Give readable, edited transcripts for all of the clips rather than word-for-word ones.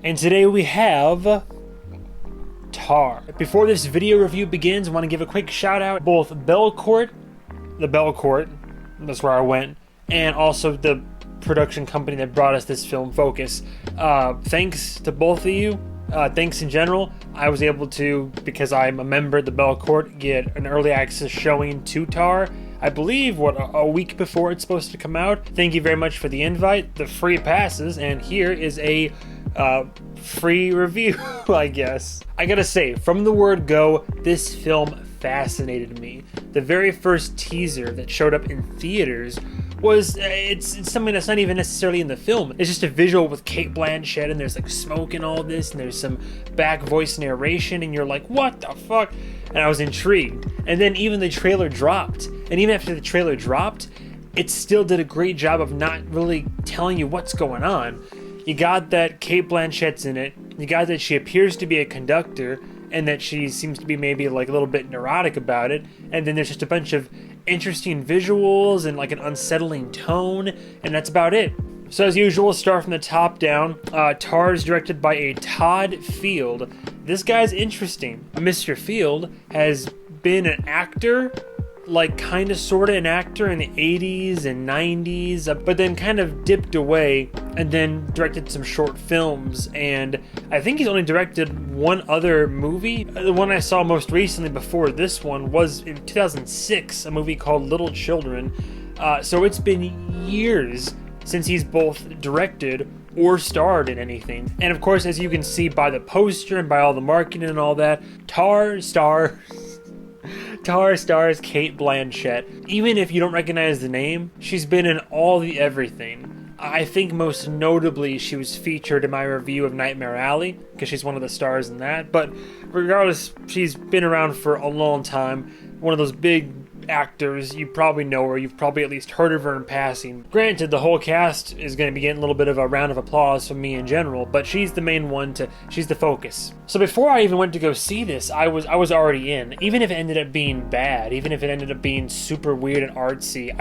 And today we have Tar. Before this video review begins, I want to give a quick shout out both Belcourt, that's where I went, and also the production company that brought us this film, Focus. Thanks to both of you. Thanks in general. I was able to, because I'm a member of the Belcourt, get an early access showing to Tar. I believe, a week before it's supposed to come out. Thank you very much for the invite, the free passes, and here is a free review, I guess. I gotta say, from the word go, this film fascinated me. The very first teaser that showed up in theaters was, it's something that's not even necessarily in the film. It's just a visual with Cate Blanchett, and there's like smoke and all this, and there's some back voice narration, and you're like, what the fuck? And I was intrigued. And then even the trailer dropped. And even after the trailer dropped, it still did a great job of not really telling you what's going on. You got that Cate Blanchett's in it. You got that she appears to be a conductor, and that she seems to be maybe like a little bit neurotic about it. And then there's just a bunch of interesting visuals and like an unsettling tone, and that's about it. So as usual, start from the top down. Tar is directed by a Todd Field. This guy's interesting. Mr. Field has been an actor, like kind of sort of an actor in the 80s and 90s, but then kind of dipped away and then directed some short films. And I think he's only directed one other movie. The one I saw most recently before this one was in 2006, a movie called Little Children. So it's been years since he's both directed or starred in anything. And of course, as you can see by the poster and by all the marketing and all that, Tar stars Cate Blanchett. Even if you don't recognize the name, she's been in all the everything. I think most notably she was featured in my review of Nightmare Alley, because she's one of the stars in that. But regardless, she's been around for a long time. One of those big actors, you probably know her, you've probably at least heard of her in passing. Granted, the whole cast is going to be getting a little bit of a round of applause from me in general, but she's the main one, she's the focus. So before I even went to go see this, I was already in. Even if it ended up being bad, even if it ended up being super weird and artsy,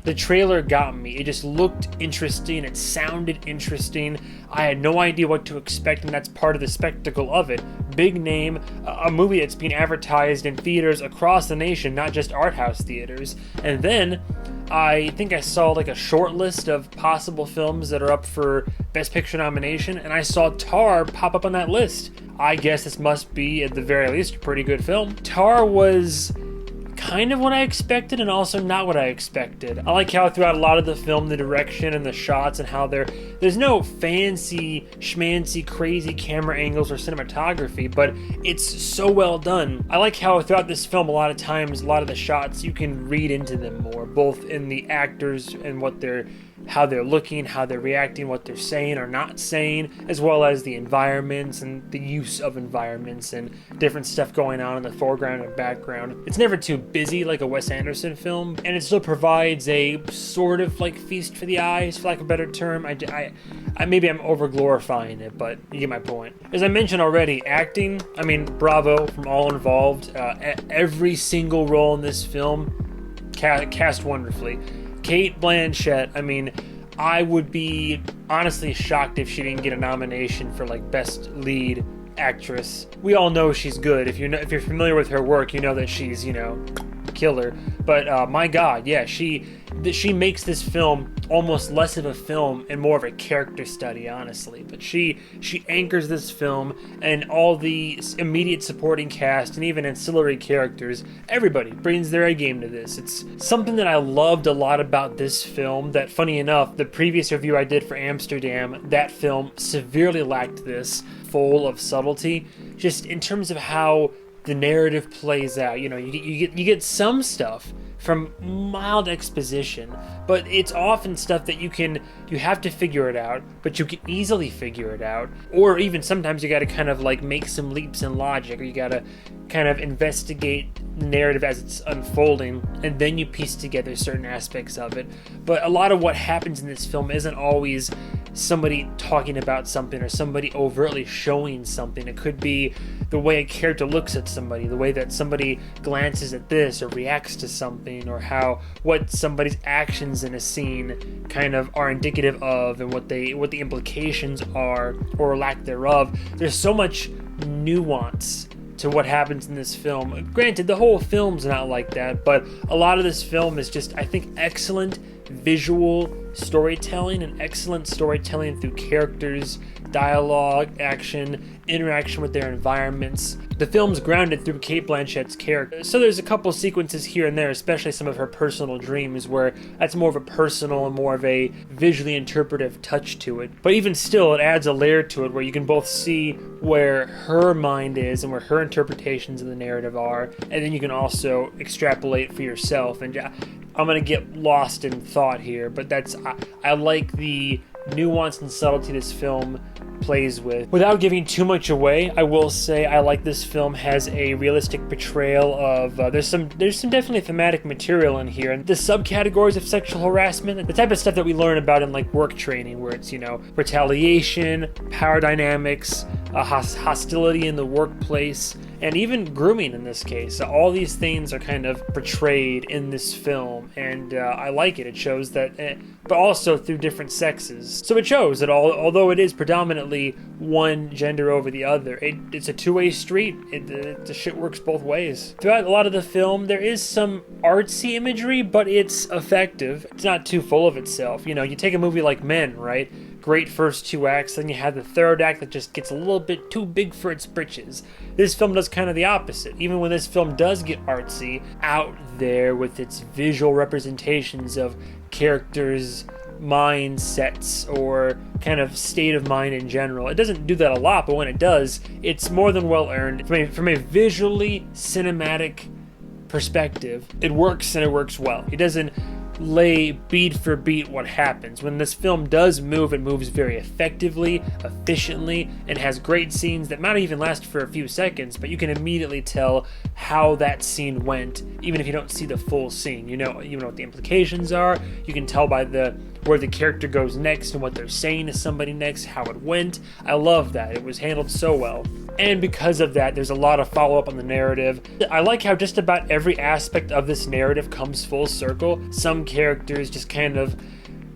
the trailer got me. It just looked interesting, it sounded interesting. I had no idea what to expect, and that's part of the spectacle of it. Big name, a movie that's being advertised in theaters across the nation, not just art house theaters. And then I think I saw like a short list of possible films that are up for Best Picture nomination, and I saw Tar pop up on that list. I guess this must be, at the very least, a pretty good film. Tar was kind of what I expected and also not what I expected. I like how throughout a lot of the film, the direction and the shots and how there's no fancy, schmancy, crazy camera angles or cinematography, but it's so well done. I like how throughout this film, a lot of times, a lot of the shots, you can read into them more, both in the actors and how they're looking, how they're reacting, what they're saying or not saying, as well as the environments and the use of environments and different stuff going on in the foreground and background. It's never too busy like a Wes Anderson film, and it still provides a sort of like feast for the eyes, for lack of a better term. Maybe I'm over glorifying it, but you get my point. As I mentioned already, acting, bravo from all involved. Every single role in this film cast wonderfully. Cate Blanchett, I would be honestly shocked if she didn't get a nomination for like Best Lead Actress. We all know she's good. If you're familiar with her work, you know that she's, killer. But my God, yeah, she makes this film almost less of a film and more of a character study, honestly. But she anchors this film, and all the immediate supporting cast and even ancillary characters, everybody brings their A game to this. It's something that I loved a lot about this film that, funny enough, the previous review I did for Amsterdam, that film severely lacked this, full of subtlety, just in terms of how the narrative plays out. You get some stuff from mild exposition, but it's often stuff that you have to figure it out, but you can easily figure it out. Or even sometimes you got to kind of like make some leaps in logic, or you got to kind of investigate the narrative as it's unfolding, and then you piece together certain aspects of it. But a lot of what happens in this film isn't always somebody talking about something or somebody overtly showing something. It could be the way a character looks at somebody, the way that somebody glances at this or reacts to something, or what somebody's actions in a scene kind of are indicative of, and what the implications are or lack thereof. There's so much nuance to what happens in this film. Granted, the whole film's not like that, but a lot of this film is just, I think, excellent visual storytelling, and excellent storytelling through characters, dialogue, action, interaction with their environments. The film's grounded through Cate Blanchett's character, so there's a couple sequences here and there, especially some of her personal dreams, where that's more of a personal and more of a visually interpretive touch to it. But even still, it adds a layer to it where you can both see where her mind is and where her interpretations of the narrative are, and then you can also extrapolate for yourself. And I'm gonna get lost in thought here, but I like the nuance and subtlety this film plays with. Without giving too much away, I will say I like this film has a realistic portrayal of there's some definitely thematic material in here, and the subcategories of sexual harassment, the type of stuff that we learn about in like work training, where it's, you know, retaliation, power dynamics, hostility in the workplace, and even grooming in this case. All these things are kind of portrayed in this film, and I like it. It shows that, but also through different sexes. So it shows that although it is predominantly one gender over the other, it's a two-way street. The shit works both ways. Throughout a lot of the film, there is some artsy imagery, but it's effective. It's not too full of itself. You know, you take a movie like Men, right? Great first two acts, then you have the third act that just gets a little bit too big for its britches. This film does kind of the opposite. Even when this film does get artsy, out there with its visual representations of characters' mindsets or kind of state of mind in general. It doesn't do that a lot, but when it does, it's more than well earned. From a visually cinematic perspective, it works, and it works well. It doesn't lay beat for beat what happens. When this film does move, it moves very effectively, efficiently, and has great scenes that might even last for a few seconds, but you can immediately tell how that scene went, even if you don't see the full scene. You know what the implications are. You can tell by where the character goes next and what they're saying to somebody next, how it went. I love that. It was handled so well. And because of that, there's a lot of follow-up on the narrative. I like how just about every aspect of this narrative comes full circle. Some characters just kind of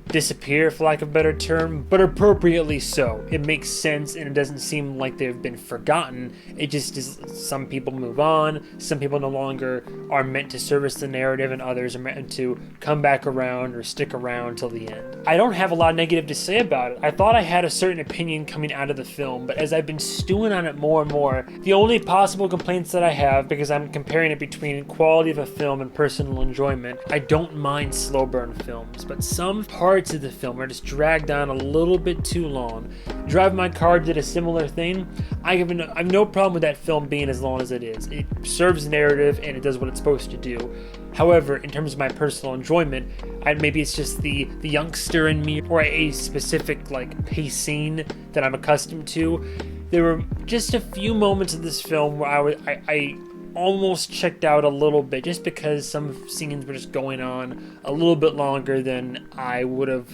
disappear, for lack of a better term, but appropriately so. It makes sense, and it doesn't seem like they've been forgotten. It just is, some people move on, some people no longer are meant to service the narrative, and others are meant to come back around or stick around till the end. I don't have a lot negative to say about it. I thought I had a certain opinion coming out of the film, but as I've been stewing on it more and more, the only possible complaints that I have, because I'm comparing it between quality of a film and personal enjoyment, I don't mind slow burn films, but some parts of the film are just dragged on a little bit too long. Drive My Car did a similar thing. I have no problem with that film being as long as it is. It serves narrative and it does what it's supposed to do. However, in terms of my personal enjoyment, maybe it's just the youngster in me, or a specific like pacing that I'm accustomed to. There were just a few moments of this film where I almost checked out a little bit, just because some scenes were just going on a little bit longer than I would have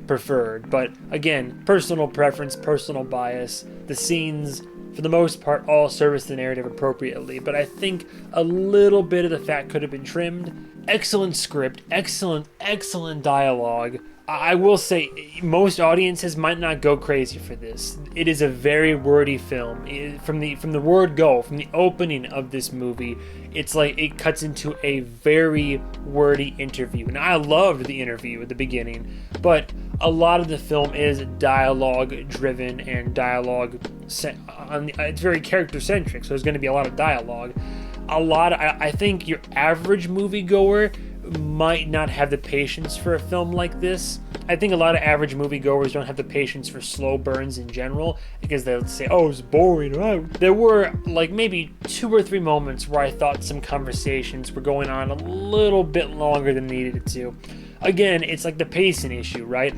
preferred. But again, personal preference, personal bias. The scenes, for the most part, all service the narrative appropriately, but I think a little bit of the fat could have been trimmed. Excellent script, excellent dialogue. I will say, most audiences might not go crazy for this. It is a very wordy film. From the word go, from the opening of this movie, it's like it cuts into a very wordy interview. And I loved the interview at the beginning, but a lot of the film is dialogue driven and it's very character centric, so there's going to be a lot of dialogue. I think your average moviegoer might not have the patience for a film like this. I think a lot of average moviegoers don't have the patience for slow burns in general, because they'll say, oh, it's boring. There were like maybe 2 or 3 moments where I thought some conversations were going on a little bit longer than needed it to. Again, it's like the pacing issue, right?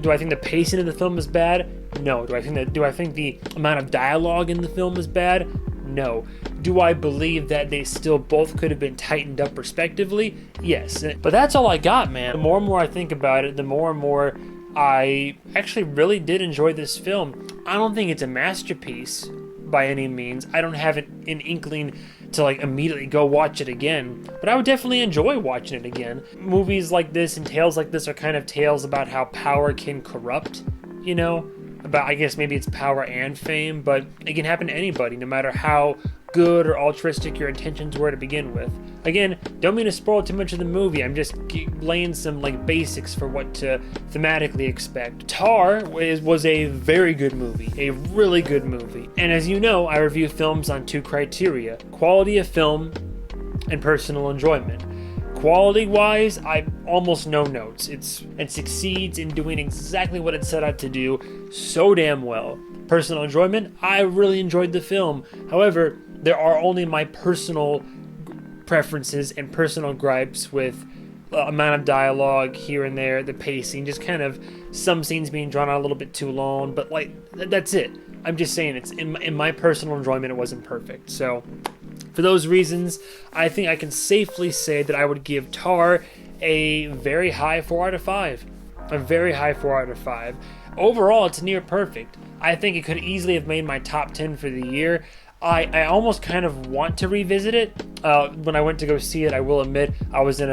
Do I think the pacing of the film is bad? No. Do I think the amount of dialogue in the film is bad? No. Do I believe that they still both could have been tightened up respectively? Yes. But that's all I got, man. The more and more I think about it, the more and more I actually really did enjoy this film. I don't think it's a masterpiece by any means. I don't have an inkling to like immediately go watch it again, but I would definitely enjoy watching it again. Movies like this and tales like this are kind of tales about how power can corrupt, you know, about, I guess maybe it's power and fame, but it can happen to anybody, no matter how good or altruistic your intentions were to begin with. Again, don't mean to spoil too much of the movie. I'm just laying some like basics for what to thematically expect. Tar was a very good movie, a really good movie. And as you know, I review films on two criteria: quality of film and personal enjoyment. Quality-wise, I almost no notes. It succeeds in doing exactly what it set out to do so damn well. Personal enjoyment, I really enjoyed the film. However, there are only my personal preferences and personal gripes with amount of dialogue here and there, the pacing, just kind of some scenes being drawn out a little bit too long, but like that's it. I'm just saying, it's in my personal enjoyment, it wasn't perfect. So for those reasons, I think I can safely say that I would give Tar a very high 4 out of 5. A very high 4 out of 5. Overall, it's near perfect. I think it could easily have made my top 10 for the year. I almost kind of want to revisit it. When I went to go see it, I will admit I was in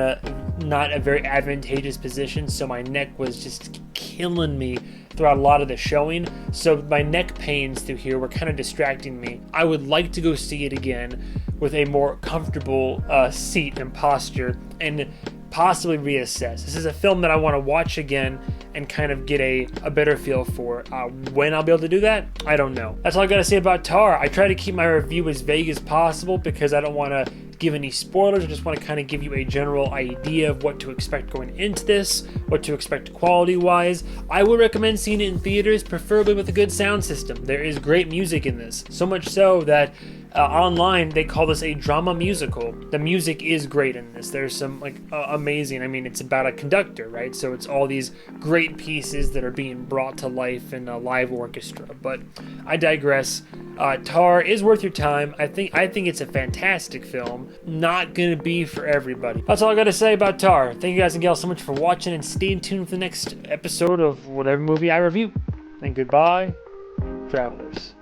not a very advantageous position, so my neck was just killing me throughout a lot of the showing. So my neck pains through here were kind of distracting me. I would like to go see it again with a more comfortable seat and posture, and possibly reassess. This is a film that I want to watch again and kind of get a better feel for. When I'll be able to do that, I don't know. That's all I gotta say about Tar. I try to keep my review as vague as possible because I don't want to give any spoilers. I just want to kind of give you a general idea of what to expect going into this, what to expect quality-wise. I would recommend seeing it in theaters, preferably with a good sound system. There is great music in this, so much so that online they call this a drama musical. The music is great in this. There's some like amazing, I mean, it's about a conductor, right? So it's all these great pieces that are being brought to life in a live orchestra. But I digress. Tar is worth your time. I think it's a fantastic film. Not gonna be for everybody. That's all I gotta say about Tar. Thank you guys and gals so much for watching, and stay tuned for the next episode of whatever movie I review. And goodbye, travelers.